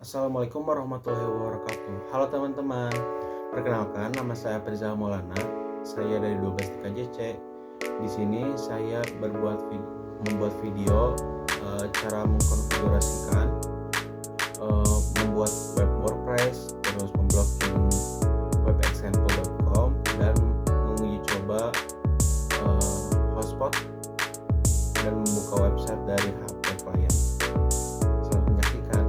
Assalamualaikum warahmatullahi wabarakatuh. Halo teman-teman, perkenalkan nama saya Firza Maulana. Saya dari 12 TKJC. Di sini saya membuat video cara mengkonfigurasikan membuat web WordPress, terus memblocking webexample.com dan menguji coba hotspot dan membuka website dari HP klien. Selamat menyaksikan.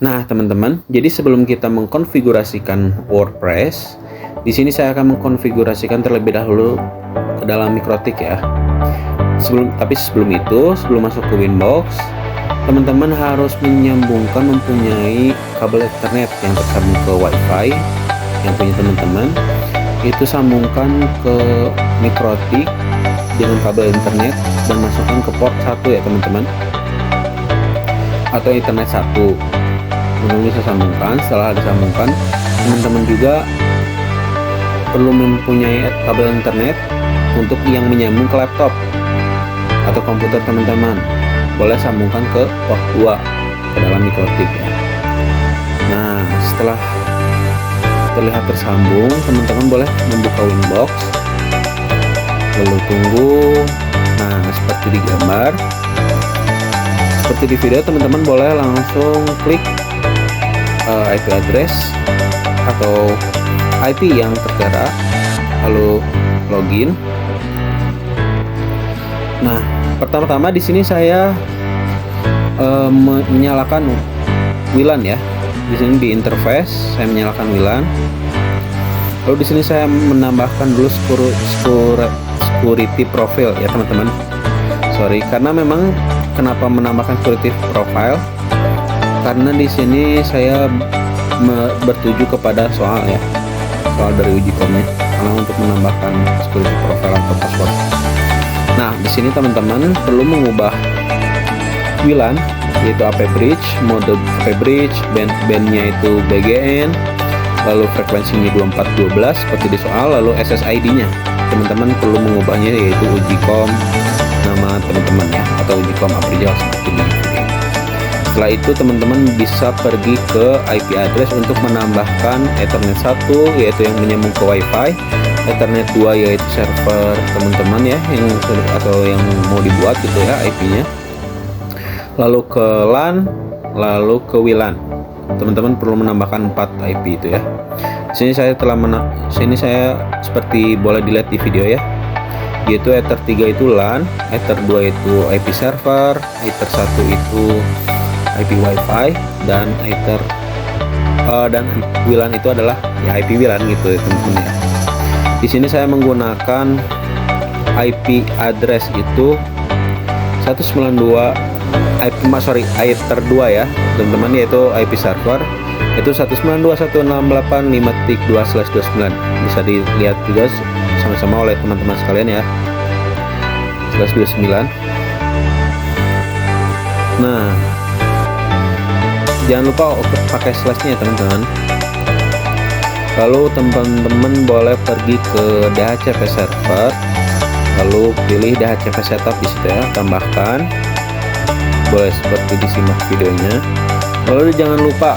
Nah, teman-teman, jadi sebelum kita mengkonfigurasikan WordPress, di sini saya akan mengkonfigurasikan terlebih dahulu ke dalam Mikrotik ya. Sebelum itu, sebelum masuk ke Winbox, teman-teman harus mempunyai kabel Ethernet yang tersambung ke WiFi yang punya teman-teman. Itu sambungkan ke Mikrotik dengan kabel internet dan masukkan ke port 1 ya, teman-teman. Atau internet 1. Teman-teman bisa sambungkan. Setelah disambungkan, teman-teman juga perlu mempunyai kabel internet untuk yang menyambung ke laptop atau komputer teman-teman. Boleh sambungkan ke port 2 ke dalam Mikrotik ya. Nah, setelah terlihat tersambung, teman-teman boleh membuka Winbox, lalu tunggu. Nah, seperti di gambar, seperti di video, teman-teman boleh langsung klik IP address atau IP yang tertera, lalu login. Nah, pertama-tama di sini saya menyalakan WLAN ya. Di sini di interface saya menyalakan WLAN. Lalu di sini saya menambahkan dulu security profile ya, teman-teman. Sorry, karena memang kenapa menambahkan security profile? Karena di sini saya bertuju kepada soal dari uji komnya, karena untuk menambahkan security profile atau password. Nah, di sini teman-teman perlu mengubah WLAN, yaitu AP bridge, mode AP bridge, bandnya itu BGN, lalu frekuensinya 2412 seperti di soal, lalu SSID-nya. Teman-teman perlu mengubahnya, yaitu ujikom nama teman-teman ya, atau ujikom Aprijal seperti ini. Setelah itu teman-teman bisa pergi ke IP address untuk menambahkan Ethernet 1 yaitu yang menyambung ke WiFi, Ethernet 2 yaitu server teman-teman ya yang mau dibuat gitu ya IP-nya. Lalu ke LAN, lalu ke WLAN. Teman-teman perlu menambahkan 4 IP itu ya. Sini saya seperti boleh dilihat di video ya. Yaitu Ether 3 itu LAN, Ether 2 itu IP server, Ether 1 itu IP WiFi, dan Ether dan WLAN itu adalah ya IP WLAN gitu ya, teman-teman ya. Di sini saya menggunakan IP address itu 192 Ether 2 ya, teman-teman, yaitu IP server itu 192.168.5.2/29. Bisa dilihat juga sama-sama oleh teman-teman sekalian ya. /29. Nah, jangan lupa pakai slashnya ya, teman-teman. Lalu teman-teman boleh pergi ke DHCP server, lalu pilih DHCP setup di situ ya, tambahkan. Boleh seperti disimak videonya. Lalu jangan lupa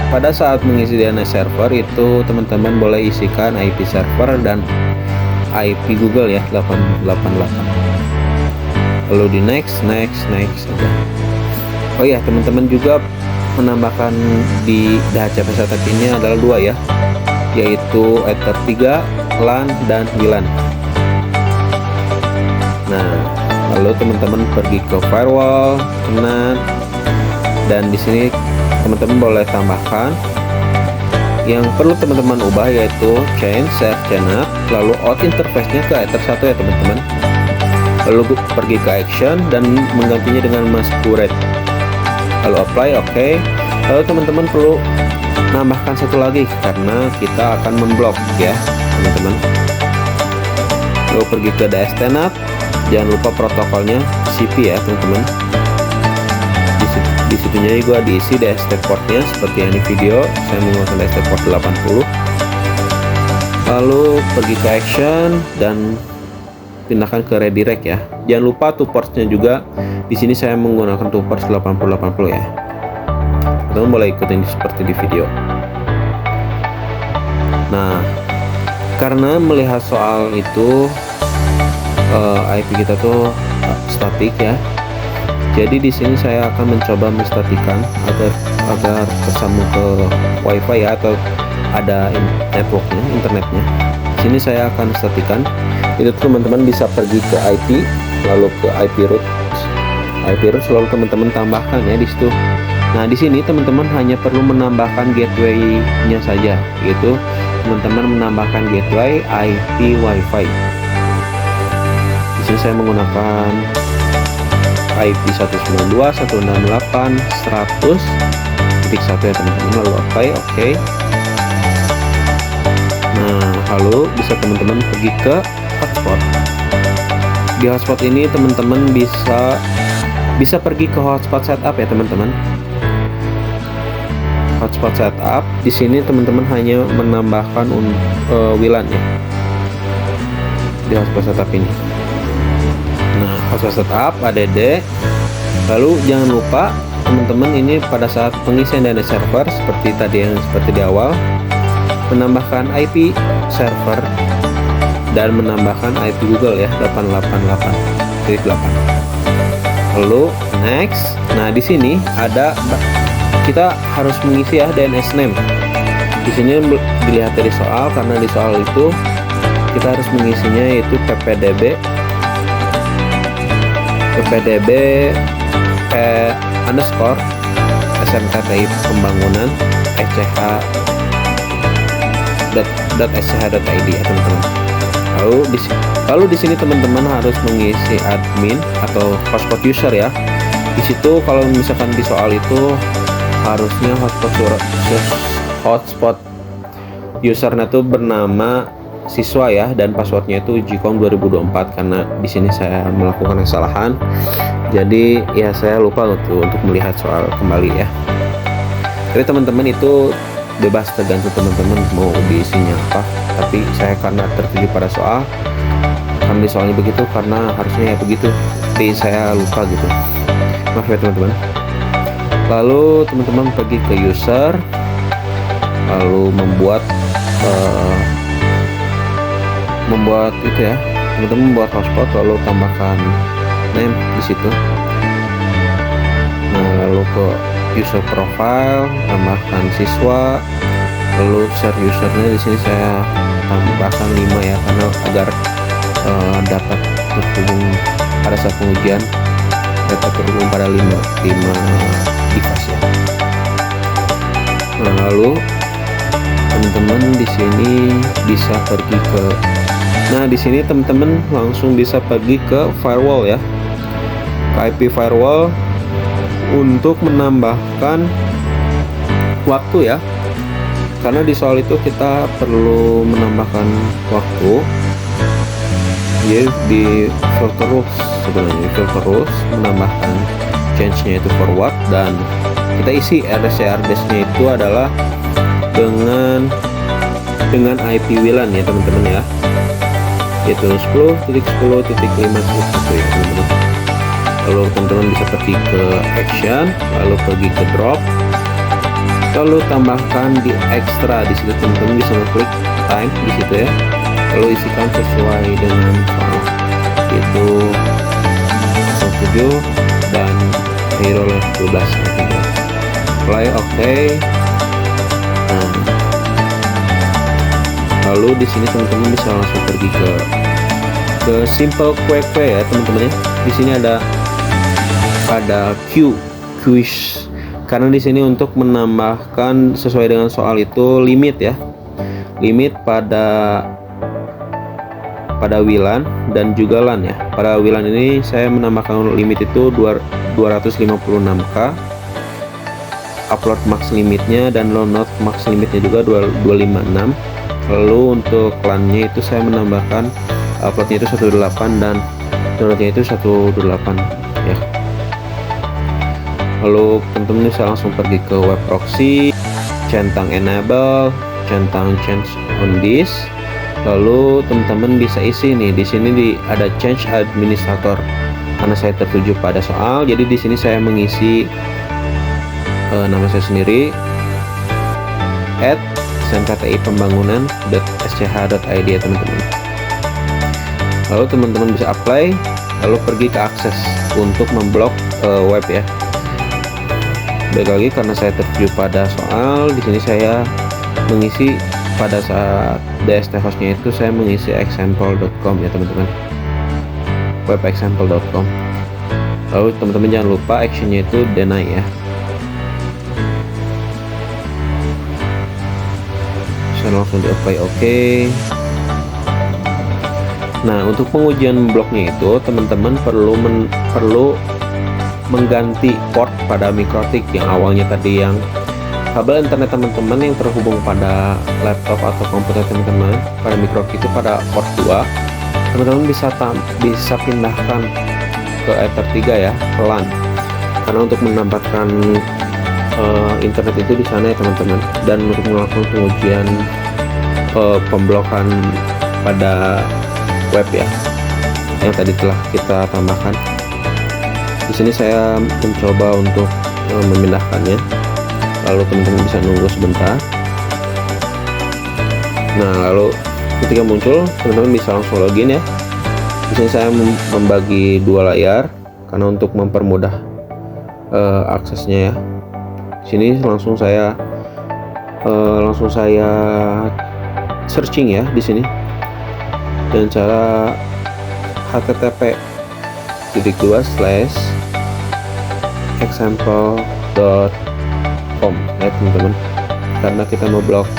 pada saat mengisi DNS server itu teman-teman boleh isikan IP server dan IP Google ya, 888. Lalu di next saja. Oh ya, teman-teman juga menambahkan di DHCP setup ini adalah 2 ya, yaitu Ether 3, LAN, dan WLAN. Nah, lalu teman-teman pergi ke firewall, NAT, dan di sini teman-teman boleh tambahkan yang perlu teman-teman ubah, yaitu change save channel, lalu out interface-nya ke Ether 1 ya, teman-teman. Lalu pergi ke action dan menggantinya dengan masquerade. Lalu apply, oke. Lalu teman-teman perlu nambahkan satu lagi karena kita akan memblok ya, teman-teman. Lalu pergi ke DSTNAT, jangan lupa protokolnya TCP ya, teman-teman. Di situnya juga diisi DST portnya seperti yang di video. Saya menggunakan DST port 80. Lalu pergi ke action dan pindahkan ke redirect ya. Jangan lupa two ports-nya juga. Di sini saya menggunakan two ports 8080 ya. teman-teman boleh ikutin seperti di video. Nah, karena melihat soal itu IP kita tuh statik ya. Jadi di sini saya akan mencoba menstatikan agar tersambung ke WiFi ya, atau ada networknya, internetnya. Di sini saya akan statikan. Itu teman-teman bisa pergi ke IP, lalu ke IP root lalu teman-teman tambahkan ya di situ. Nah, di sini teman-teman hanya perlu menambahkan gateway-nya saja, yaitu teman-teman menambahkan gateway IP WiFi. Di sini saya menggunakan IP 192.168.100.1 ya teman-teman, lalu oke. Nah, lalu bisa teman-teman pergi ke hotspot. Di hotspot ini teman-teman bisa pergi ke hotspot setup ya teman-teman. Hotspot setup di sini teman-teman hanya menambahkan WLAN ya di hotspot setup ini. Nah, hotspot setup ADD. Lalu jangan lupa teman-teman ini pada saat pengisian dana server seperti di awal, menambahkan IP server dan menambahkan IP Google ya 888.8. Lalu next. Nah, di sini kita harus mengisi ya DNS name. Di sini dilihat dari soal, karena di soal itu kita harus mengisinya yaitu ppdb underscore SMKTI Pembangunan sch.id ya teman-teman. Lalu di sini teman-teman harus mengisi admin atau hotspot user ya. Di situ kalau misalkan di soal itu harusnya hotspot usernya tuh bernama siswa ya, dan passwordnya itu Gcom 2024, karena di sini saya melakukan kesalahan. Jadi ya saya lupa untuk melihat soal kembali ya. Jadi teman-teman itu bebas, tergantung teman-teman mau diisinya apa. Tapi saya karena tertuju pada soal, karena di soalnya begitu, karena harusnya ya begitu, tapi saya lupa gitu. Maaf ya teman-teman. Lalu teman-teman pergi ke user, lalu membuat itu ya, teman-teman membuat hotspot, lalu tambahkan name di situ. Nah, lalu ke user profile, tambahkan siswa, lalu share usernya di sini saya tambahkan 5 ya, karena agar dapat terhubung pada saat pengujian, dapat terhubung pada 5 device ya. Nah, lalu teman-teman di sini bisa pergi ke, nah di sini teman-teman langsung bisa pergi ke firewall ya, ke IP firewall untuk menambahkan waktu ya, karena di soal itu kita perlu menambahkan waktu. Jadi di filter rules, sebenarnya filter rules menambahkan change-nya itu forward, dan kita isi RDC-nya itu adalah dengan IP WLAN ya teman-teman ya, yaitu 10.10.51 ya teman-teman. Lalu teman-teman bisa pergi ke action, lalu pergi ke drop, lalu tambahkan di extra. Di situ teman-teman bisa mengklik time di situ ya, lalu isikan sesuai dengan soal, itu 07 dan hero 12 ya. Play oke. Nah, lalu di sini teman-teman bisa langsung pergi ke simple quick ya teman-teman ya. Di sini ada quiz, karena di sini untuk menambahkan sesuai dengan soal itu limit ya, limit pada WLAN dan juga LAN ya. Pada WLAN ini saya menambahkan limit itu 256k, upload max limitnya dan download max limitnya juga 256. Lalu untuk LAN-nya itu saya menambahkan uploadnya itu 18 dan downloadnya itu 18 ya. Lalu teman-teman bisa langsung pergi ke web proxy, centang enable, centang change on this. Lalu teman-teman bisa isi nih, di sini ada change administrator, karena saya tertuju pada soal. Jadi di sini saya mengisi nama saya sendiri @smptipembangunan.sch.id ya teman-teman. Lalu teman-teman bisa apply, lalu pergi ke akses untuk memblok web ya. Baik lagi, karena saya tertuju pada soal, di sini saya mengisi pada saat DST hostnya itu saya mengisi example.com ya teman-teman, web example.com. Lalu teman-teman jangan lupa actionnya itu deny ya. Saya langsung di apply oke. Nah, untuk pengujian bloknya itu teman-teman perlu mengganti port pada mikrotik yang awalnya tadi yang kabel internet teman-teman yang terhubung pada laptop atau komputer teman-teman pada mikrotik itu pada port 2. Teman-teman bisa pindahkan ke Ether 3 ya, ke LAN. Karena untuk menambahkan internet itu di sana ya teman-teman, dan untuk melakukan pengujian pemblokan pada web ya yang tadi telah kita tambahkan. Di sini saya mencoba untuk memindahkannya, lalu teman-teman bisa nunggu sebentar. Nah, lalu ketika muncul teman-teman bisa langsung login ya. Di sini saya membagi dua layar karena untuk mempermudah aksesnya ya. Di sini langsung saya searching ya di sini dengan cara http://example.com ya teman-teman, karena kita mau blok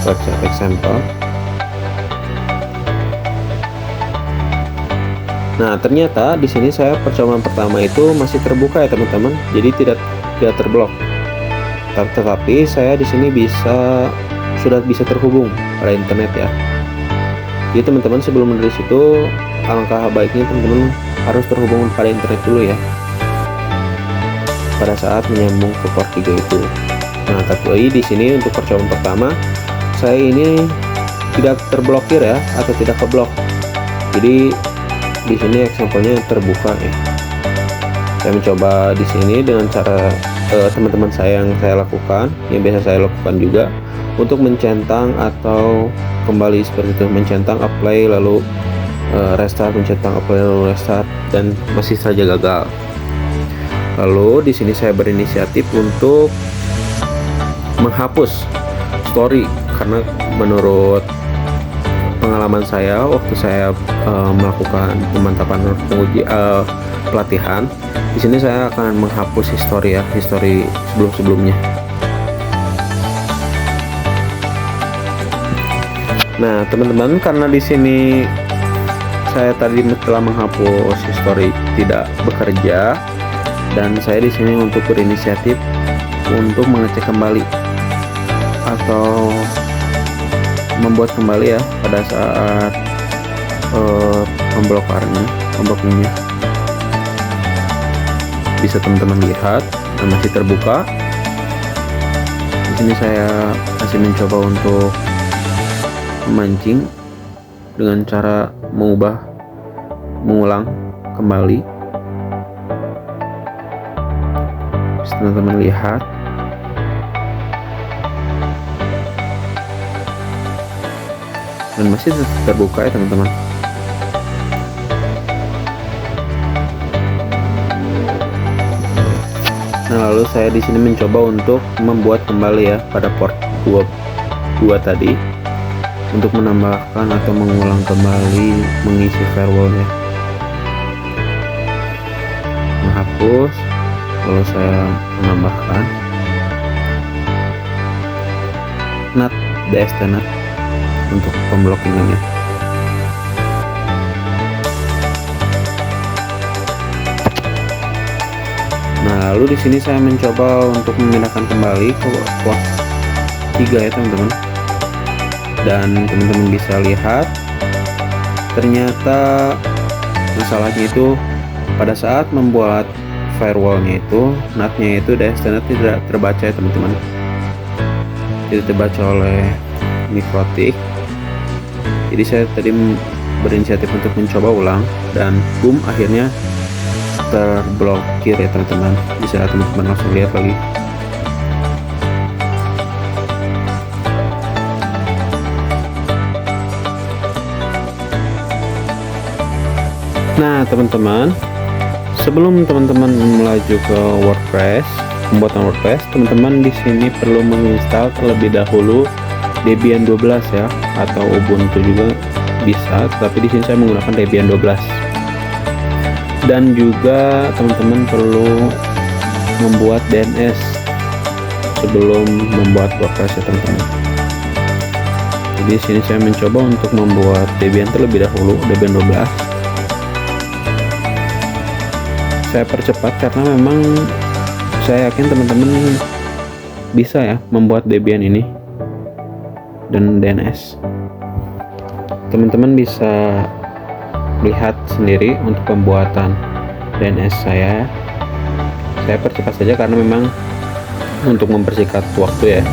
website example. Nah, ternyata di sini saya percobaan pertama itu masih terbuka ya teman-teman, jadi tidak terblok. Tetapi saya di sini sudah bisa terhubung pada internet ya. Jadi teman-teman sebelum menulis itu alangkah baiknya teman-teman harus terhubung pada internet dulu ya pada saat menyambung ke port 3 itu. Nah, tapi di sini untuk percobaan pertama saya ini tidak terblokir ya, atau tidak keblok. Jadi di sini example-nya terbuka ya. Saya mencoba di sini dengan cara teman-teman saya yang saya lakukan, yang biasa saya lakukan juga, untuk mencentang atau kembali seperti itu, mencentang apply lalu restart, mencentang apply lalu restart, dan masih saja gagal. Lalu di sini saya berinisiatif untuk menghapus story, karena menurut pengalaman saya waktu saya melakukan pemantapan pelatihan, di sini saya akan menghapus histori sebelum-sebelumnya. Nah, teman-teman, karena di sini saya tadi telah menghapus histori tidak bekerja, dan saya di sini untuk berinisiatif untuk mengecek kembali atau membuat kembali ya pada saat pemblokingnya. Bisa teman-teman lihat masih terbuka. Di sini saya masih mencoba untuk memancing dengan cara mengulang kembali. Bisa teman-teman lihat. Dan masih terbuka ya teman-teman. Nah, lalu saya di sini mencoba untuk membuat kembali ya pada port 2 tadi, untuk menambahkan atau mengulang kembali mengisi firewallnya. Menghapus, lalu saya menambahkan NAT DST NAT untuk pemblokingannya. Nah, lalu di sini saya mencoba untuk memindahkan kembali ke port 3 ya teman-teman. Dan teman-teman bisa lihat ternyata masalahnya itu pada saat membuat firewallnya itu NAT-nya itu DST-NAT tidak terbaca ya teman-teman, tidak terbaca oleh mikrotik. Jadi saya tadi berinisiatif untuk mencoba ulang, dan boom, akhirnya terblokir ya teman-teman. Bisa teman-teman langsung lihat lagi Nah teman-teman, sebelum teman-teman melaju ke WordPress, pembuatan WordPress, teman-teman di sini perlu menginstal terlebih dahulu Debian 12 ya, atau Ubuntu juga bisa, tapi di sini saya menggunakan Debian 12. Dan juga teman-teman perlu membuat DNS sebelum membuat WordPress ya teman-teman. Jadi di sini saya mencoba untuk membuat Debian terlebih dahulu, Debian 12. Saya percepat karena memang saya yakin teman-teman bisa ya membuat Debian ini dan DNS. Teman-teman bisa lihat sendiri untuk pembuatan DNS saya. Saya percepat saja karena memang untuk mempersingkat waktu ya.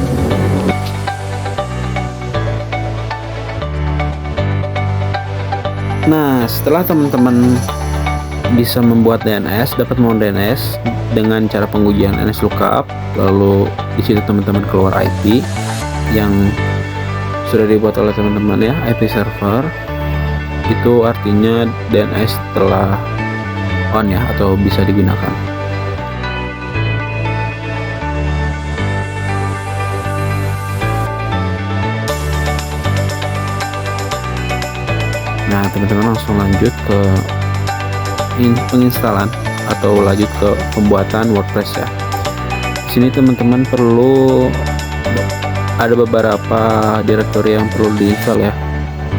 Nah, setelah teman-teman bisa membuat DNS, dapat membuat DNS dengan cara pengujian NSLookup, lalu di situ teman-teman keluar IP yang sudah dibuat oleh teman-teman ya, IP server. Itu artinya DNS telah on ya, atau bisa digunakan. Nah teman-teman langsung lanjut ke penginstalan atau lanjut ke pembuatan WordPress ya. Di sini teman-teman perlu ada beberapa direktori yang perlu diinstal ya,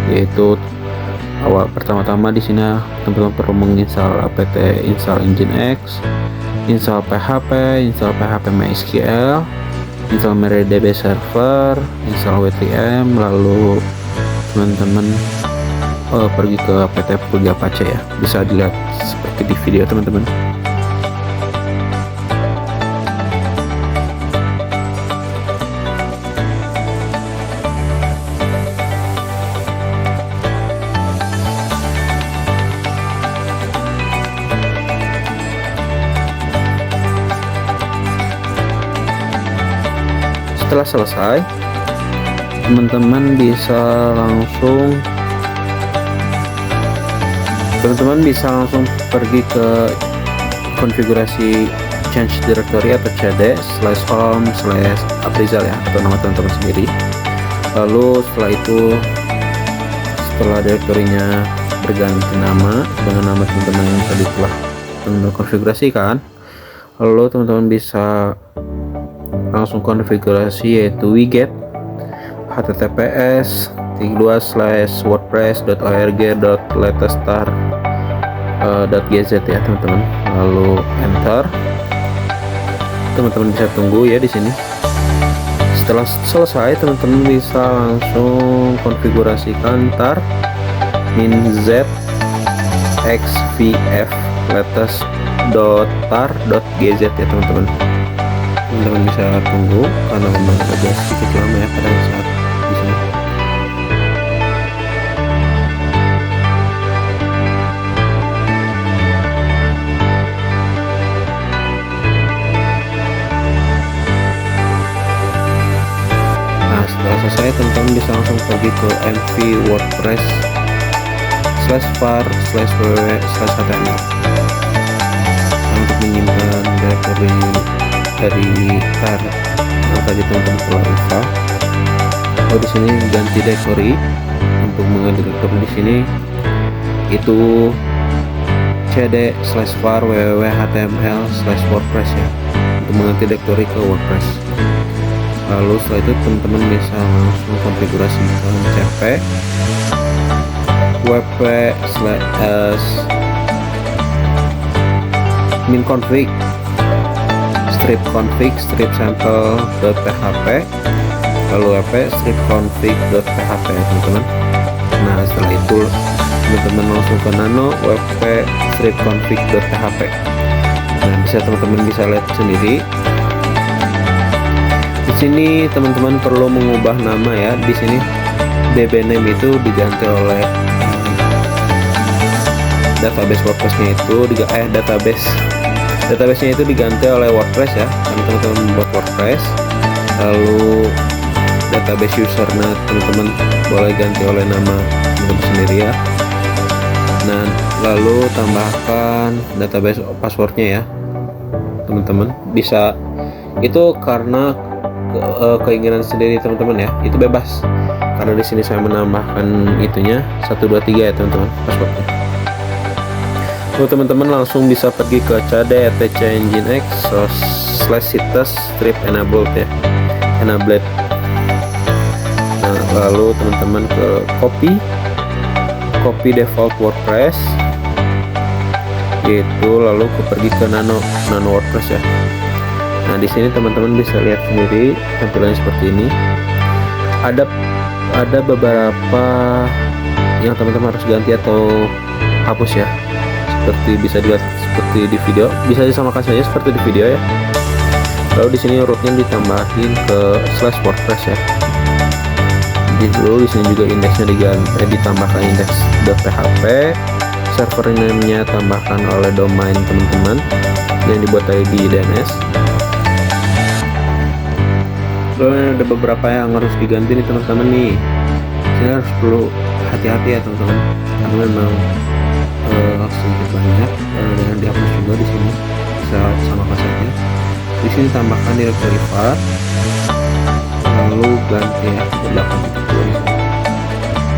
yaitu pertama-tama di sini teman-teman perlu menginstal apt install nginx, install php, install php mysql, install MariaDB server, install wtm, lalu teman-teman pergi ke apt Pugi Apache ya, bisa dilihat seperti di video teman-teman. Setelah selesai, teman-teman bisa langsung pergi ke konfigurasi change directory atau cd /home/aprizal ya, atau nama teman-teman sendiri. Lalu setelah itu, setelah direktorinya berganti nama dengan nama teman-teman yang tadi telah teman-teman konfigurasikan, lalu teman-teman bisa langsung konfigurasi, yaitu wget https://wordpress.org.latestar.gz ya teman-teman, lalu enter. Teman-teman bisa tunggu ya di sini. Setelah selesai, teman-teman bisa langsung konfigurasikan tar minz xvf latest.tar.gz ya teman-teman. Teman-teman bisa tunggu karena memang agak sedikit lama ya pada saat di sini. Nah setelah selesai, teman-teman bisa langsung pergi ke mv wordpress/var/www/html untuk menyimpan directory dari tar yang tadi teman-teman telah install. Oh di sini ganti directory, untuk mengganti directory di sini itu cd/var www.html/wordpress ya, untuk mengganti directory ke WordPress. Lalu setelah itu teman-teman bisa langsung konfigurasikan cp wp/min-config strip-config strip-sample.php, lalu wp strip-config.php ya teman-teman. Nah setelah itu teman-teman langsung ke nano wp strip-config.php. Nah teman-teman bisa lihat sendiri. Di sini teman-teman perlu mengubah nama ya. Di sini db name itu diganti oleh database WordPress-nya itu database-nya itu diganti oleh WordPress ya, karena teman-teman membuat WordPress. Lalu database usernya teman-teman boleh ganti oleh nama teman-teman sendiri ya. Nah lalu tambahkan database passwordnya ya teman-teman. Bisa itu karena keinginan sendiri teman-teman ya, itu bebas, karena di sini saya menambahkan itunya 1 2 3 ya teman-teman passwordnya. Teman-teman langsung bisa pergi ke cade etc nginx /situs strip enabled ya, enabled. Nah, lalu teman-teman ke copy default WordPress gitu, lalu pergi ke nano WordPress ya. Nah, di sini teman-teman bisa lihat sendiri tampilannya seperti ini. Ada beberapa yang teman-teman harus ganti atau hapus ya. Seperti bisa dilihat seperti di video, bisa disamakan saja seperti di video ya. Lalu di sini rootnya ditambahin ke /WordPress ya. Lalu di sini juga indeksnya ditambahkan index.php, server name-nya tambahkan oleh domain teman-teman yang dibuat di DNS. Lalu ada beberapa yang harus diganti nih teman-teman nih. Saya harus perlu hati-hati ya teman-teman, karena memang sedikit banyak yang dihapus juga di sini. Bisa samakan saja. Di sini tambahkan directory path, lalu ganti ya ke 8.2 di sini.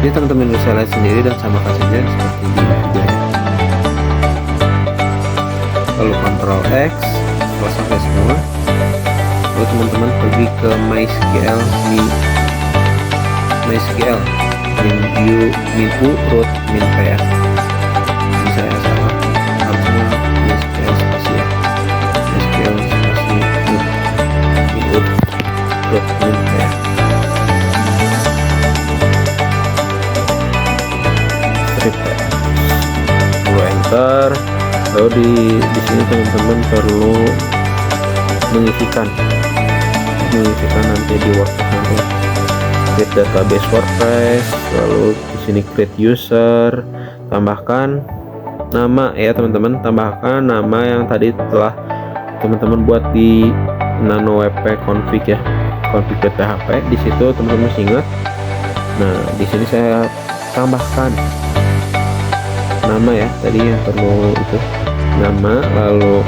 Jadi teman-teman bisa lihat sendiri dan samakan saja seperti di video ya. Lalu Ctrl X setelah sampai semua. Lalu teman-teman pergi ke MySQL min u root min p ya. Ini saya salah, harusnya MySQL spasi ya, MySQL spasi min u root min p ya. Lalu enter. Lalu di sini teman-teman perlu mengisikan nanti di WordPress nanti create database WordPress, lalu di sini create user, tambahkan nama ya teman-teman, tambahkan nama yang tadi telah teman-teman buat di nano wp config ya, config.php. Di situ teman-teman masih ingat. Nah, di sini saya tambahkan nama ya, tadi yang perlu itu nama, lalu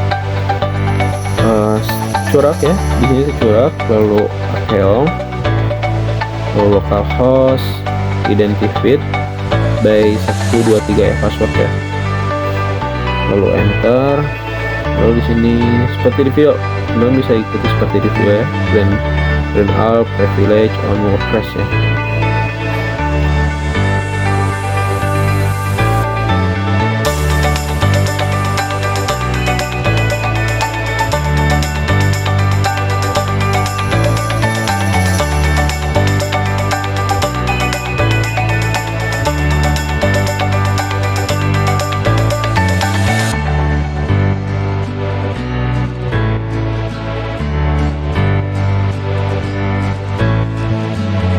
curak ya, di sini curak, lalu akeong, lalu localhost, identified by 1 2 3 ya password ya, lalu enter. Lalu di sini seperti di video, teman bisa ikuti seperti di video ya, grant all privilege on WordPress ya.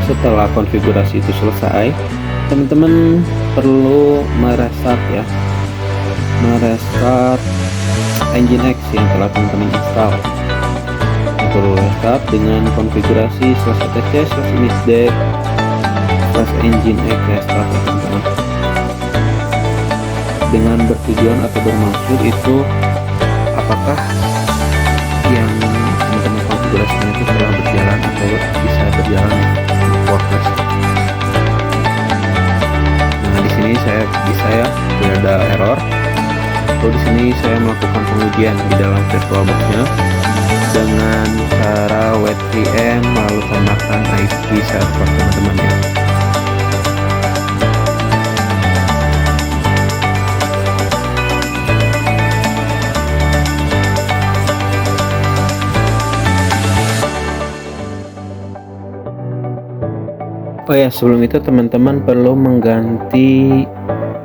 Setelah konfigurasi itu selesai, teman-teman perlu merestart ya, merestart Nginx yang telah teman-teman install. Perlu restart dengan konfigurasi /etc/imagedec/nginx restart ya teman-teman, dengan bertujuan atau bermaksud itu apakah yang teman-teman konfigurasikan itu telah berjalan atau bisa berjalan WordPress. Nah, di sini saya tidak ada error. Lalu di sini saya melakukan pengujian di dalam VirtualBox-nya dengan cara webvm, lalu tambahkan IP server teman-teman ya. Oh ya, sebelum itu teman-teman perlu mengganti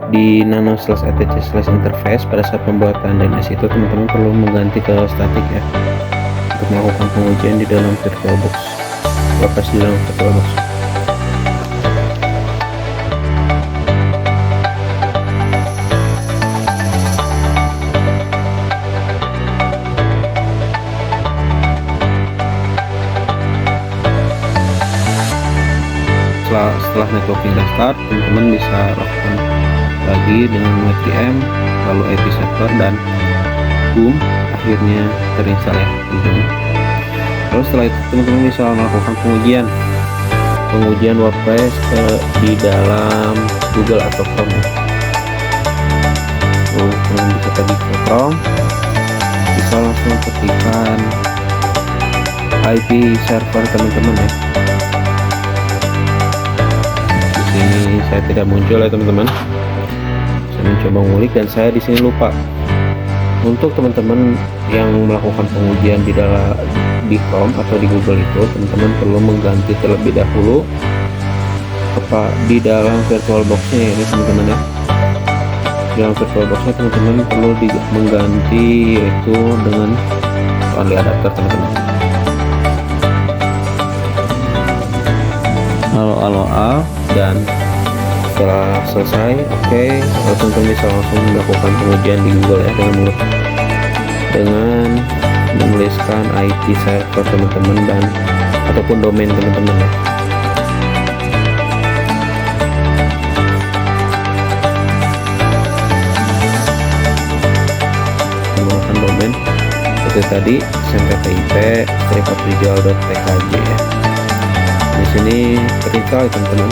di nano/etc/interface pada saat pembuatan DNS itu teman-teman perlu mengganti ke static ya, untuk melakukan pengujian di dalam VirtualBox, WordPress di dalam VirtualBox. Setelah networking restart, teman-teman bisa lakukan lagi dengan WTM lalu IP server, dan boom, akhirnya terinstall ya teman-teman. Lalu setelah itu teman-teman bisa melakukan pengujian WordPress di dalam Google atau Chrome ya. Teman-teman bisa pergi ke Chrome, bisa langsung ketikkan IP server teman-teman ya. Di sini saya tidak muncul ya teman-teman. Saya mencoba ngulik dan saya di sini lupa. Untuk teman-teman yang melakukan pengujian di Chrome atau di Google itu, teman-teman perlu mengganti terlebih dahulu di dalam VirtualBox-nya ya, ini teman-teman ya. Di dalam VirtualBox-nya teman-teman perlu mengganti yaitu dengan only adapter teman-teman. Halo dan setelah selesai, teman-teman bisa langsung melakukan pengujian di Google ya dengan menuliskan IP server teman-teman dan ataupun domain teman-teman ya. Menggunakan domain seperti tadi smppip-portugal.tkj ya. Di sini terinstall ya teman-teman.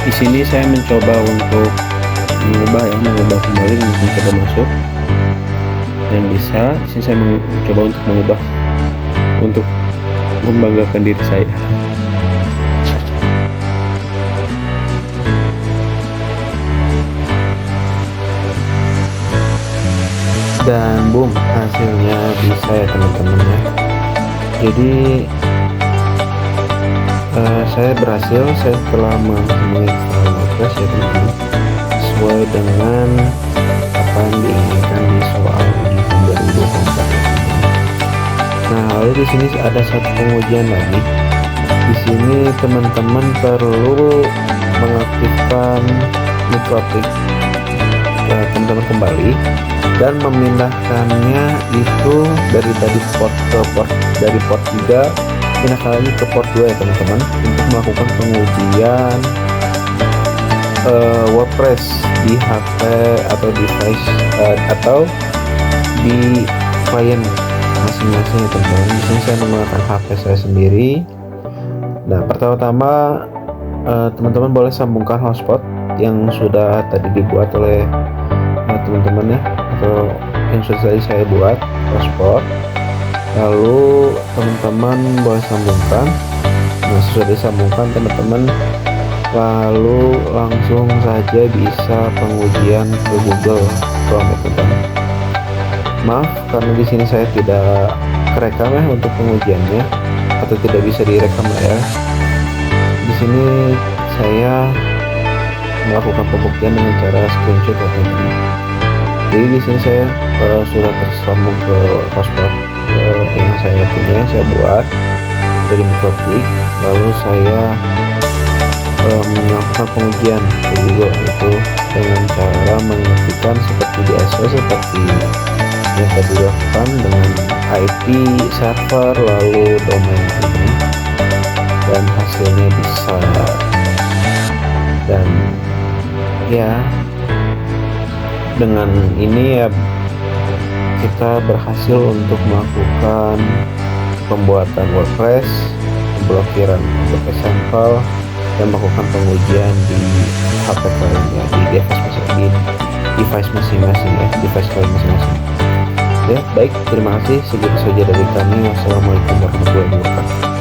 Di sini saya mencoba untuk mengubah kembali, mencoba masuk dan bisa. Di sini saya mencoba untuk mengubah untuk membanggakan diri saya. Dan boom, hasilnya bisa ya teman-teman ya. Jadi saya berhasil, saya telah menginstal WordPress ya teman-teman, sesuai dengan apa yang diinginkan di soal uji 2024. Nah, lalu di sini ada satu pengujian lagi. Di sini teman-teman perlu mengaktifkan Mikrotik teman-teman kembali dan memindahkannya itu dari port ke port, dari port 3 pindah lagi ke port 2 ya teman-teman, untuk melakukan pengujian WordPress di HP atau device atau di klien masing-masing ya teman-teman. Di sini saya menggunakan HP saya sendiri. Nah, pertama-tama teman-teman boleh sambungkan hotspot yang sudah tadi dibuat oleh teman-teman ya, atau yang sudah tadi saya buat hotspot. Lalu teman-teman boleh sambungkan. Nah, sudah disambungkan teman-teman, lalu langsung saja bisa pengujian ke Google Chrome ya teman-teman. Maaf karena di sini saya tidak kerekam ya untuk pengujiannya, atau tidak bisa direkam ya. Di sini saya melakukan pembuktian dengan cara screenshot ya teman-teman. Jadi di sini saya sudah tersambung ke hotspot yang saya punya, saya buat dari Mikrotik. Lalu saya melakukan pengujian ke Google itu dengan cara mengetikkan seperti biasa, seperti yang tadi dilakukan dengan IP server lalu domain ini, dan hasilnya bisa. Dan ya dengan ini ya kita berhasil untuk melakukan pembuatan WordPress, pemblokiran untuk sampel, dan melakukan pengujian di HP kalian ya, di device masing-masing ya, device kalian masing-masing. Ya, baik, terima kasih. Segitu saja dari kami. Wassalamualaikum warahmatullahi wabarakatuh.